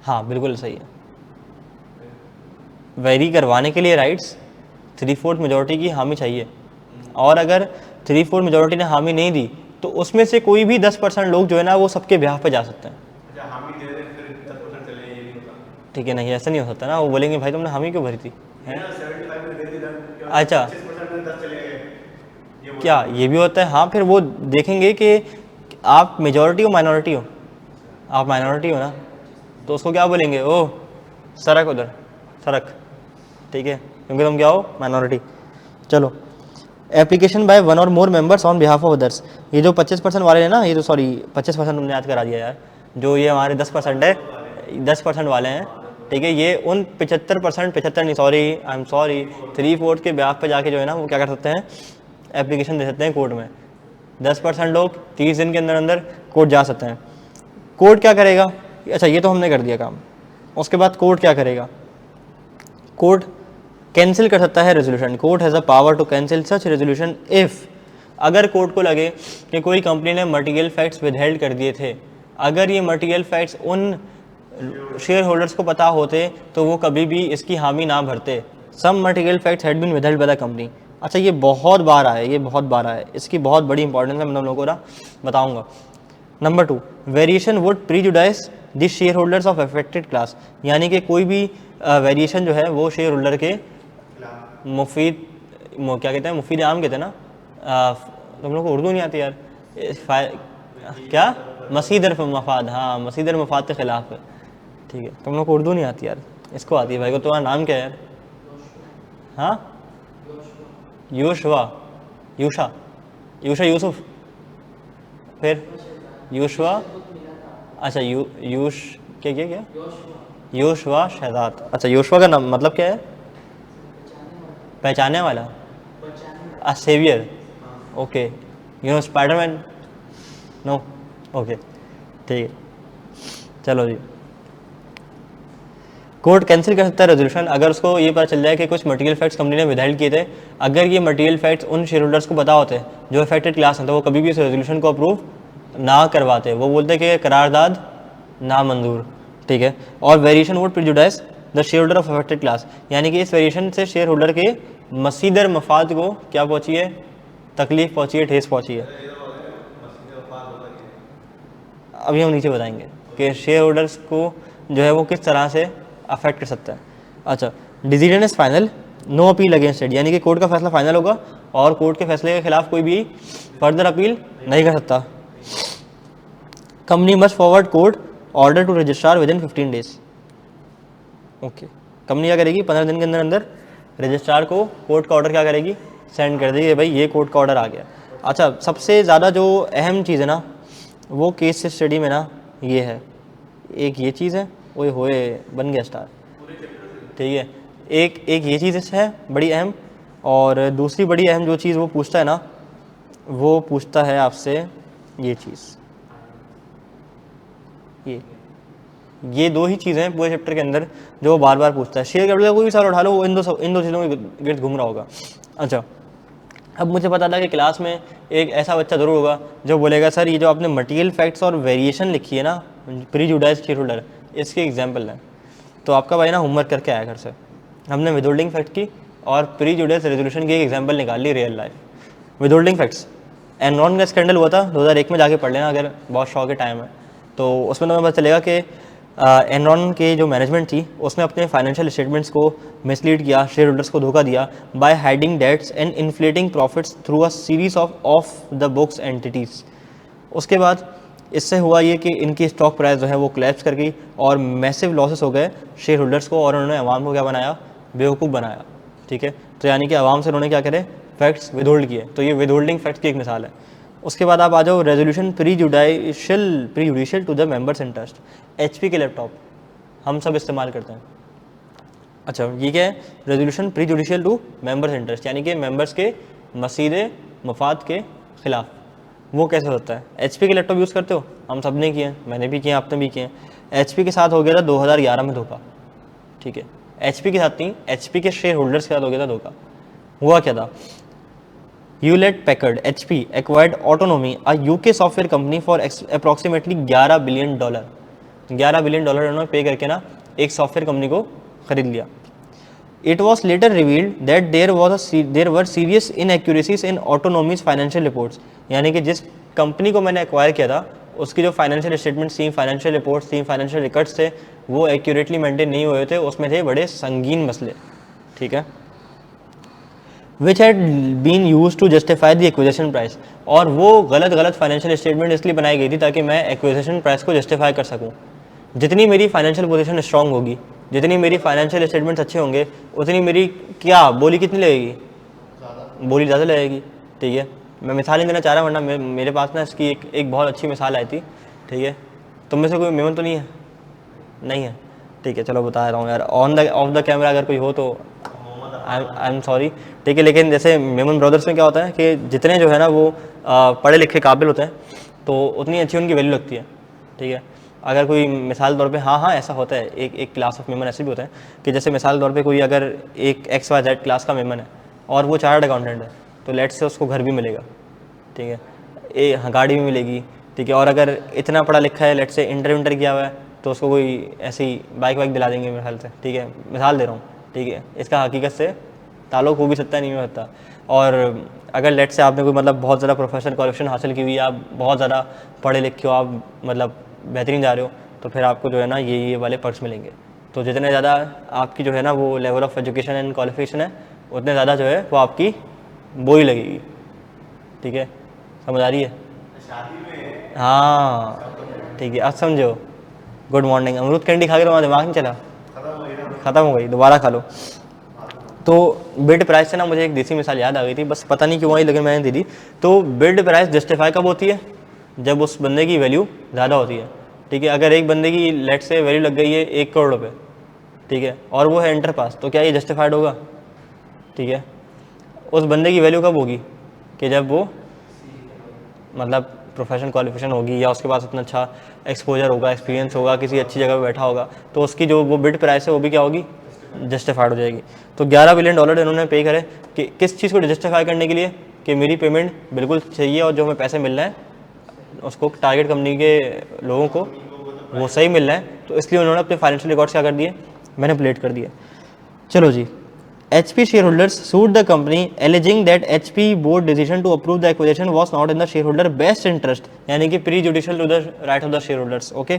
हाँ बिल्कुल सही है। वेरी करवाने के लिए राइट्स 3/4 मेजॉरिटी की हामी चाहिए, और अगर 3/4 मेजॉरिटी ने हामी नहीं दी तो उसमें से कोई भी 10% लोग जो है ना वो सबके ब्याह पे जा सकते हैं। ठीक है, नहीं ऐसा नहीं हो सकता ना, वो बोलेंगे भाई तुमने हामी क्यों भरी थी, है? अच्छा, क्या ये भी होता है? हाँ, फिर वो देखेंगे कि आप मेजॉरिटी हो माइनॉरिटी हो। आप माइनॉरिटी हो ना, तो उसको क्या बोलेंगे? ओह सरक उधर, सरक, ठीक है, क्योंकि तुम क्या हो? माइनॉरिटी। चलो, एप्लीकेशन बाय 1 और मोर members on behalf of others. ये जो 25% वाले हैं ना, ये तो सॉरी 25% तुमने याद करा दिया यार, जो ये हमारे 10% है, 10% वाले हैं, ठीक है, ये उन 75% नहीं, सॉरी आई एम सॉरी 3/4 के बिहाफ पे जाके जो है ना वो क्या कर सकते हैं? एप्लीकेशन दे सकते हैं कोर्ट में। 10% लोग 30 दिन के अंदर अंदर कोर्ट जा सकते हैं। कोर्ट क्या करेगा? अच्छा, ये तो हमने कर दिया काम। उसके बाद कोर्ट क्या करेगा? कोर्ट कैंसिल कर सकता है resolution. Court has a power to cancel such resolution if, अगर कोर्ट को लगे कि कोई कंपनी ने मटेरियल फैक्ट्स विदहेल्ड कर दिए थे, अगर ये मटेरियल फैक्ट्स उन शेयर होल्डर्स को पता होते तो वो कभी भी इसकी हामी ना भरते। Some material facts had been withheld by the company. अच्छा, ये बहुत बार आया, ये बहुत बार आया, इसकी बहुत बड़ी इंपॉर्टेंस है, मैं तुम लोगों को ना बताऊँगा। Number 2, variation would prejudice the share holders of affected class, यानी कि कोई भी वेरिएशन जो है वो शेयर होल्डर के मुफीद, क्या कहते हैं, मुफीद आम कहते हैं ना, तुम लोग को उर्दू नहीं आती यार, क्या? मसीदर मफाद, हाँ मसीदर मफाद के ख़िलाफ़ है, ठीक है, तुम लोग को उर्दू नहीं आती यार, इसको आती है भाई को। तुम्हारा नाम क्या है यार? हाँ, यूशवा, यूशा, यूशा यूसुफ, फिर यूशवा, अच्छा यूश क्या क्या क्या यूशवा शहजाद। अच्छा, यूशवा का नाम मतलब क्या है? पहचानने वाला, a saviour. Okay, you know spiderman? No, okay, ठीक है, चलो जी। कोर्ट कैंसिल कर सकता है रेजोल्यूशन अगर उसको ये पता चल जाए कि कुछ मटेरियल फैक्ट्स कंपनी ने विदहेल्ड किए थे। अगर ये मटेरियल फैक्ट्स उन शेयर होल्डर्स को पता होते जो अफेक्टेड क्लास हैं तो वो कभी भी इस रेजोल्यूशन को अप्रूव ना करवाते, वो बोलते कि करारदाद नामंजूर, ठीक है। और variation would prejudice the share holder of affected class, यानी कि इस वेरिएशन से शेयर होल्डर के मसीदर मफाद को क्या पहुँची है? तकलीफ पहुँची है, ठेस पहुँची है। अभी हम नीचे बताएंगे कि शेयर होल्डर्स को जो है वो किस तरह से अफेक्ट कर सकता है। अच्छा, decision is final, no appeal against it, यानी कि कोर्ट का फैसला फाइनल होगा और कोर्ट के फैसले के खिलाफ कोई भी फर्दर अपील नहीं कर सकता। Company must forward court order to registrar within 15 days. Okay, company क्या करेगी, 15 दिन के अंदर अंदर रजिस्ट्रार को कोर्ट का ऑर्डर क्या करेगी, सेंड कर देगी, भाई ये कोर्ट का ऑर्डर आ गया। अच्छा, सबसे ज़्यादा जो अहम चीज़ है ना वो केस स्टडी में ना ये है, एक ये चीज़ है, ओए होए बन गया स्टार, ठीक है। एक ये चीज़ है बड़ी अहम, और दूसरी बड़ी अहम जो चीज़ वो पूछता है ना, वो पूछता है आपसे ये चीज़, ये दो ही चीज़ें हैं पूरे चैप्टर के अंदर जो वो बार बार पूछता है। शेयर कैपिटल का कोई भी सवाल उठा लो वो इन दो चीज़ों के गिर्द घूम रहा होगा। अच्छा, अब मुझे पता था कि क्लास में एक ऐसा बच्चा ज़रूर होगा जो बोलेगा सर ये जो आपने मटेरियल फैक्ट्स और वेरिएशन लिखी है ना प्रीजुडाइज्ड शेयर होल्डर, इसके एग्जाम्पल हैं। तो आपका भाई ना होमवर्क करके आया घर से, हमने विदहोल्डिंग फैक्ट की और प्रीजुडाइज्ड रेजोल्यूशन की एक एग्जाम्पल निकाल ली real life. Withholding facts, Enron का स्कैंडल हुआ था 2001 में, जाके पढ़ लेना अगर बहुत शौक के टाइम है तो उसमें तुम्हें पता चलेगा कि एनरॉन के जो मैनेजमेंट थी उसने अपने फाइनेंशियल स्टेटमेंट्स को मिसलीड किया, शेयर होल्डर्स को धोखा दिया by hiding debts and inflating profits through a series of the books entities. उसके बाद इससे हुआ ये कि इनकी स्टॉक प्राइस जो है वो क्लैप्स कर गई और मैसिव लॉसेस हो गए शेयर होल्डर्स को, और उन्होंने अवाम को क्या बनाया, बेवकूफ़ बनाया, ठीक है। तो यानी कि अवाम से उन्होंने क्या करे, फैक्ट्स विदहोल्ड किए। तो ये विदहोल्डिंग फैक्ट्स की एक मिसाल है। उसके बाद आप आ जाओ resolution prejudicial to the members interest. HP के लैपटॉप हम सब इस्तेमाल करते हैं। अच्छा, ये क्या है, resolution prejudicial to members interest, यानी कि मेंबर्स के मसीदे मफाद के खिलाफ। वो कैसे होता है, एचपी के लैपटॉप यूज़ करते हो, हम सब ने किए हैं, मैंने भी किए, आपने भी किए हैं। एचपी के साथ हो गया था 2011 में धोखा, ठीक है। एचपी के साथ नहीं, एचपी के शेयर होल्डर्स के साथ हो गया था धोखा। हुआ क्या था, Hewlett Packard HP acquired Autonomy, a UK software company for approximately $11 billion. $11 billion उन्होंने पे करके ना एक सॉफ्टवेयर कंपनी को खरीद लिया। It was later revealed that there were serious inaccuracies in Autonomy's financial reports, यानी कि जिस कंपनी को मैंने एक्वायर किया था उसकी जो फाइनेंशियल स्टेटमेंट्स थी, फाइनेंशियल रिपोर्ट्स थी, फाइनेंशियल रिकॉर्ड्स थे, वो एक्यूरेटली मेंटेन नहीं हुए थे, उसमें थे बड़े संगीन मसले, ठीक है। Which had been use to justify the acquisition price, और वो गलत फाइनेंशियल स्टेटमेंट इसलिए बनाई गई थी ताकि मैं एक्विजिशन प्राइस को जस्टिफाई कर सकूं। जितनी मेरी फाइनेंशियल पोजीशन स्ट्रांग होगी, जितनी मेरी फाइनेंशियल स्टेटमेंट्स अच्छे होंगे, उतनी मेरी क्या बोली कितनी लगेगी, बोली ज़्यादा लगेगी, ठीक है। मैं मिसाल नहीं देना चाह रहा, वरना मेरे पास ना इसकी एक बहुत अच्छी मिसाल आई थी, ठीक है। तुम में से कोई मेमन तो नहीं है, नहीं है, ठीक है, चलो बता रहा हूँ यार, ऑफ द कैमरा अगर कोई हो तो आई एम सॉरी, ठीक है। लेकिन जैसे मेमन ब्रदर्स में क्या होता है कि जितने जो है ना वो पढ़े लिखे काबिल होते हैं तो उतनी अच्छी उनकी वैल्यू लगती है, ठीक है। अगर कोई मिसाल तौर पे, हाँ ऐसा होता है, एक क्लास ऑफ मेमन ऐसे भी होता है कि जैसे मिसाल तौर पे कोई अगर एक XYZ क्लास का मेमन है और वो चार्टर्ड अकाउंटेंट है तो लेट से उसको घर भी मिलेगा, ठीक है, हाँ गाड़ी भी मिलेगी, ठीक है। और अगर इतना पढ़ा लिखा है, लेट से इंटर किया हुआ है, तो उसको कोई ऐसी बाइक दिला देंगे मेरे ख्याल से, ठीक है, मिसाल दे रहा हूँ, ठीक है। इसका हकीकत से ताल्लुक हो भी सकता है, नहीं हो सकता। और अगर लेट से आपने कोई मतलब बहुत ज़्यादा प्रोफेशनल क्वालिफिकेशन हासिल की हुई है, आप बहुत ज़्यादा पढ़े लिखे हो, आप मतलब बेहतरीन जा रहे हो, तो फिर आपको जो है ना ये वाले पर्क्स मिलेंगे। तो जितने ज़्यादा आपकी जो है ना वो level of education and qualification है, उतने ज़्यादा जो है वो आपकी बोली लगेगी, ठीक है, समझ आ रही है? हाँ ठीक है, अब समझो। Good morning. अमरूद कैंडी खा के तुम्हारा दिमाग नहीं चला? ख़त्म हो गई, दोबारा खा लो। तो बिड प्राइस से ना मुझे एक देसी मिसाल याद आ गई थी, बस पता नहीं क्यों आई, लेकिन मैंने दे दी। तो बिड प्राइस जस्टिफाई कब होती है? जब उस बंदे की वैल्यू ज़्यादा होती है, ठीक है। अगर एक बंदे की लेट से वैल्यू लग गई है 1 करोड़ रुपये, ठीक है, और वो है एंटर पास, तो क्या ये जस्टिफाइड होगा? ठीक है। उस बंदे की वैल्यू कब होगी? कि जब वो मतलब प्रोफेशनल क्वालिफिकेशन होगी या उसके पास इतना अच्छा एक्सपोजर होगा, एक्सपीरियंस होगा, किसी अच्छी जगह पर बैठा होगा, तो उसकी जो वो बिड प्राइस है वो भी क्या होगी? जस्टिफाइड हो जाएगी। तो $11 बिलियन इन्होंने पे करे कि किस चीज़ को जस्टिफाई करने के लिए? कि मेरी पेमेंट बिल्कुल चाहिए और जो हमें पैसे मिल रहे हैं उसको टारगेट कंपनी के लोगों को वो सही मिल रहा है, तो इसलिए उन्होंने अपने फाइनेंशियल रिकॉर्ड्स क्या कर दिए? मैनिपुलेट कर दिए। चलो जी, HP shareholders sued the company alleging that HP board decision to approve the acquisition was not in the shareholder best interest, यानी कि prejudicial to the right of the shareholders, okay,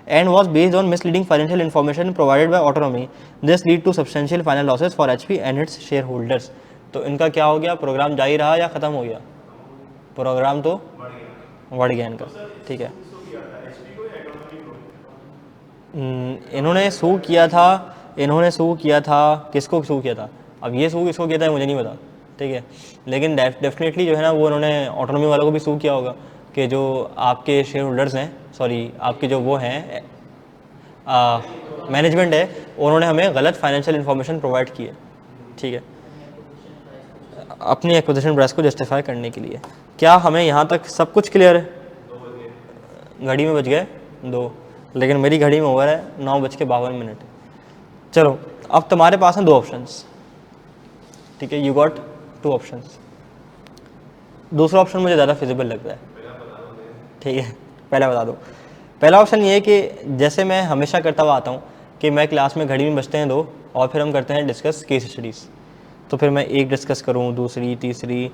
and was based on misleading financial information provided by Autonomy. This lead to substantial final losses for HP and its shareholders. तो इनका क्या हो गया, programme जारी रहा या ख़त्म हो गया? प्रोग्राम तो बढ़ गया इनका, ठीक है। इन्होंने सू किया था, किसको सू किया था? अब ये सू किसको किया था मुझे नहीं पता, ठीक है, लेकिन डेफिनेटली जो है ना वो उन्होंने ऑटोनॉमी वालों को भी सू किया होगा कि जो आपके शेयर होल्डर्स हैं, सॉरी आपके जो वो हैं मैनेजमेंट है, उन्होंने हमें गलत फाइनेंशियल इन्फॉर्मेशन प्रोवाइड की है, ठीक है, अपनी एक्विजिशन प्राइस को जस्टिफाई करने के लिए। क्या हमें यहाँ तक सब कुछ क्लियर है? घड़ी में बज गए 2, लेकिन मेरी घड़ी में ओवर है 9:52। चलो अब तुम्हारे पास हैं 2 ऑप्शंस, ठीक है, यू गॉट 2 ऑप्शंस। दूसरा ऑप्शन मुझे ज़्यादा फिजिबल लग रहा है, ठीक है, पहला बता दो। पहला ऑप्शन ये है कि जैसे मैं हमेशा करता हुआ आता हूँ कि मैं क्लास में घड़ी में बजते हैं 2 और फिर हम करते हैं डिस्कस केस स्टडीज़। तो फिर मैं एक डिस्कस करूँ, दूसरी, तीसरी,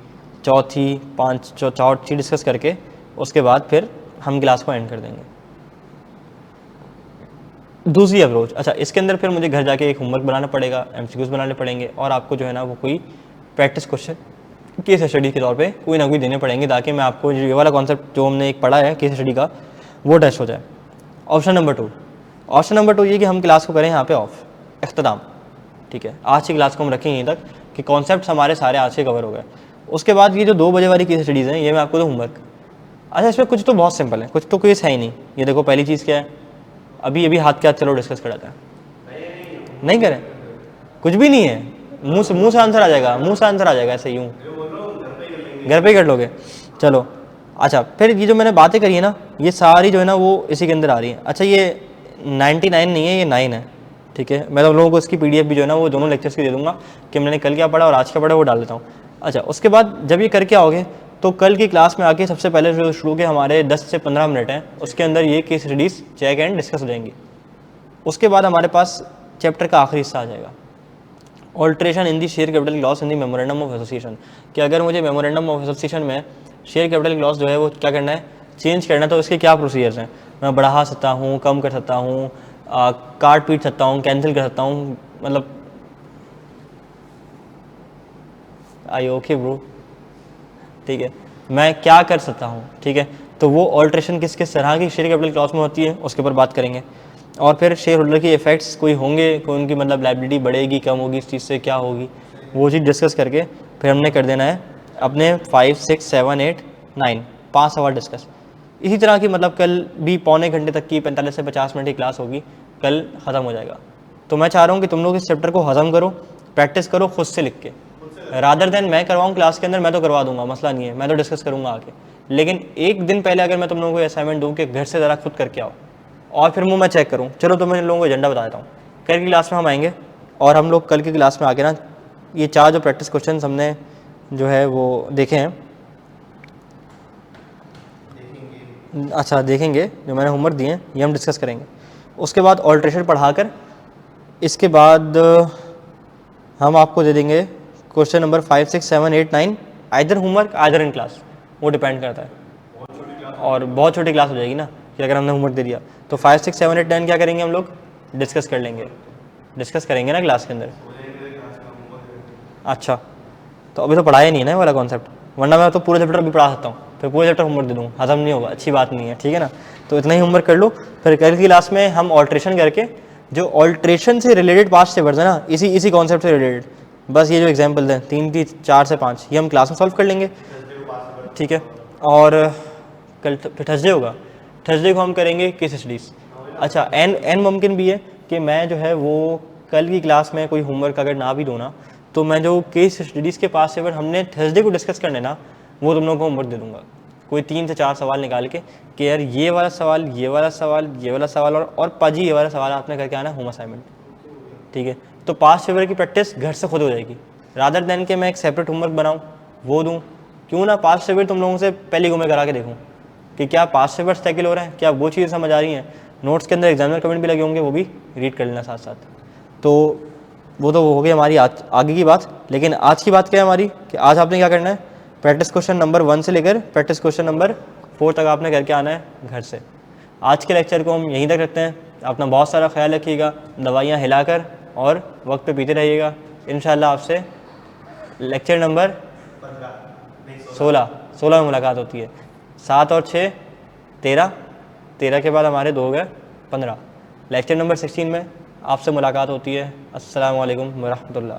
चौथी, 5 चौथी डिस्कस करके उसके बाद फिर हम क्लास को एंड कर देंगे। दूसरी अप्रोच, अच्छा इसके अंदर फिर मुझे घर जाके एक होमवर्क बनाना पड़ेगा, MCQs बनाने पड़ेंगे और आपको जो है ना वो कोई प्रैक्टिस क्वेश्चन केस स्टडी के तौर पे कोई ना कोई देने पड़ेंगे ताकि मैं आपको ये वाला कॉन्सेप्ट जो हमने एक पढ़ा है केस स्टडी का वो टेस्ट हो जाए। ऑप्शन नंबर 2 ये कि हम क्लास को करें यहाँ पे ऑफ, इख्तिताम, ठीक है, आज की क्लास को हम रखें यहीं तक कि कॉन्सेप्ट हमारे सारे आज के कवर हो गए। उसके बाद ये जो 2 बजे वाली केस स्टडीज़ हैं ये मैं आपको दूँ होमवर्क। अच्छा इसमें कुछ तो बहुत सिंपल है, कुछ तो केस है ही नहीं। ये देखो पहली चीज़ क्या है, अभी हाथ के हाथ चलो डिस्कस कराता है, नहीं करें, कुछ भी नहीं है, मुंह से आंसर आ जाएगा, ऐसे यूँ घर पे ही कर लोगे। चलो अच्छा, फिर ये जो मैंने बातें करी है ना ये सारी जो है ना वो इसी के अंदर आ रही है। अच्छा ये 99 नहीं है, ये 9 है, ठीक है। मैं तो लोगों को इसकी PDF भी जो है ना वो दोनों लेक्चर्स की दे दूंगा कि मैंने कल क्या पढ़ा और आज क्या पढ़ा वो डाल देता हूँ। अच्छा उसके बाद जब ये करके आओगे तो कल की क्लास में आके सबसे पहले जो शुरू के हमारे 10 से 15 मिनट हैं उसके अंदर ये case studies check and discuss हो जाएंगी। उसके बाद हमारे पास चैप्टर का आखिरी हिस्सा आ जाएगा, alteration in the share capital clause in the memorandum of association, कि अगर मुझे मेमोरेंडम ऑफ एसोसिएशन में शेयर कैपिटल क्लॉज जो है वो क्या करना है, चेंज करना है, तो इसके क्या प्रोसीजर्स हैं। मैं बढ़ा सकता हूँ, कम कर सकता हूँ, काट पीट सकता हूँ, कैंसिल कर सकता हूँ, मतलब आई ओके ब्रो, ठीक है, मैं क्या कर सकता हूँ, ठीक है। तो वो ऑल्ट्रेशन किस किस तरह की शेयर कैपिटल क्लॉज में होती है उसके ऊपर बात करेंगे। और फिर शेयर होल्डर की इफेक्ट्स कोई होंगे, कोई उनकी मतलब लायबिलिटी बढ़ेगी कम होगी, इस चीज़ से क्या होगी, वो चीज़ डिस्कस करके फिर हमने कर देना है अपने 5, 6, 7, 8, 9 5 सवाल डिस्कस। इसी तरह की मतलब कल भी पौने घंटे तक की 45 से 50 मिनट की क्लास होगी, कल ख़त्म हो जाएगा। तो मैं चाह रहा हूँ कि तुम लोग इस चैप्टर को हज़म करो, प्रैक्टिस करो खुद से लिख के, रादर देन मैं करवाऊँ क्लास के अंदर। मैं तो करवा दूंगा, मसला नहीं है, मैं तो डिस्कस करूँगा आके, लेकिन एक दिन पहले अगर मैं तुम लोगों को असाइनमेंट दूँ कि घर से ज़रा खुद करके आओ और फिर मैं चेक करूँ। चलो तो मैं इन लोगों को एजेंडा बता देता हूँ। कल की क्लास में हम आएंगे और हम लोग कल की क्लास में आके ना ये 4 जो प्रैक्टिस क्वेश्चन हमने जो है वो देखे हैं, अच्छा देखेंगे, जो मैंने होमवर्क दिए हैं ये हम डिस्कस करेंगे। उसके बाद ऑल्ट्रेशन पढ़ाकर इसके बाद हम आपको दे देंगे question number 5, 6, 7, 8, 9 either homework either in class, वो डिपेंड करता है। और बहुत छोटी क्लास हो जाएगी ना कि अगर हमने होमवर्क दे दिया तो 5, 6, 7, 8, 9 क्या करेंगे हम लोग, डिस्कस कर लेंगे, डिस्कस करेंगे ना क्लास के अंदर। अच्छा तो अभी तो पढ़ाया नहीं है ना वाला कॉन्सेप्ट, वरना मैं तो पूरा चैप्टर अभी पढ़ा सकता हूँ, फिर पूरा चैप्टर होमवर्क दे दूँ, हजम नहीं होगा, अच्छी बात नहीं है, ठीक है ना। तो इतना ही होमवर्क कर लो, फिर कल की क्लास में हम ऑल्ट्रेशन करके जो ऑल्ट्रेशन से रिलेटेड पास्ट चैप्टर्स है ना इसी कॉन्सेप्ट से रिलेटेड, बस ये जो एग्जाम्पल हैं 3 4 से 5 ये हम क्लास में सॉल्व कर लेंगे, ठीक है। और कल फिर थर्सडे होगा, थर्सडे को हम करेंगे केस स्टडीज़। अच्छा एन मुमकिन भी है कि मैं जो है वो कल की क्लास में कोई होमवर्क अगर ना भी दूँ ना तो मैं जो केस स्टडीज़ के पास से हमने थर्सडे को डिस्कस करने ना वो तुम लोगों को होमवर्क दे दूँगा, कोई 3 से 4 सवाल निकाल के कि यार ये वाला सवाल, ये वाला सवाल, ये वाला सवाल और पाजी ये वाला सवाल आपने करके आना होम असाइनमेंट, ठीक है। तो पास्ट पेपर की प्रैक्टिस घर से खुद हो जाएगी, रादर देन के मैं एक सेपरेट होमवर्क बनाऊँ वो दूँ। क्यों ना पास्ट पेपर तुम लोगों से पहले को मैं करा के देखूँ कि क्या पास्ट पेपर्स टैकल हो रहे हैं, क्या वो चीज़ें समझ आ रही हैं, नोट्स के अंदर एग्जामिनर कमेंट भी लगे होंगे वो भी रीड कर लेना साथ साथ। तो वो तो हो गई हमारी आगे की बात। लेकिन आज की बात क्या है हमारी कि आज आपने क्या करना है, प्रैक्टिस क्वेश्चन नंबर 1 से लेकर प्रैक्टिस क्वेश्चन नंबर 4 तक आपने करके आना है घर से। आज के लेक्चर को हम यहीं तक रखते हैं, अपना बहुत सारा ख्याल रखिएगा, दवाइयाँ हिलाकर और वक्त पे पीते रहिएगा। इंशाल्लाह आपसे लेक्चर नंबर 16 में मुलाकात होती है। 7 और 6 13, 13 के बाद हमारे 2 हो गए 15। लेक्चर नंबर 16 में आपसे मुलाकात होती है। अस्सलामु अलैकुम वरहमतुल्लाह।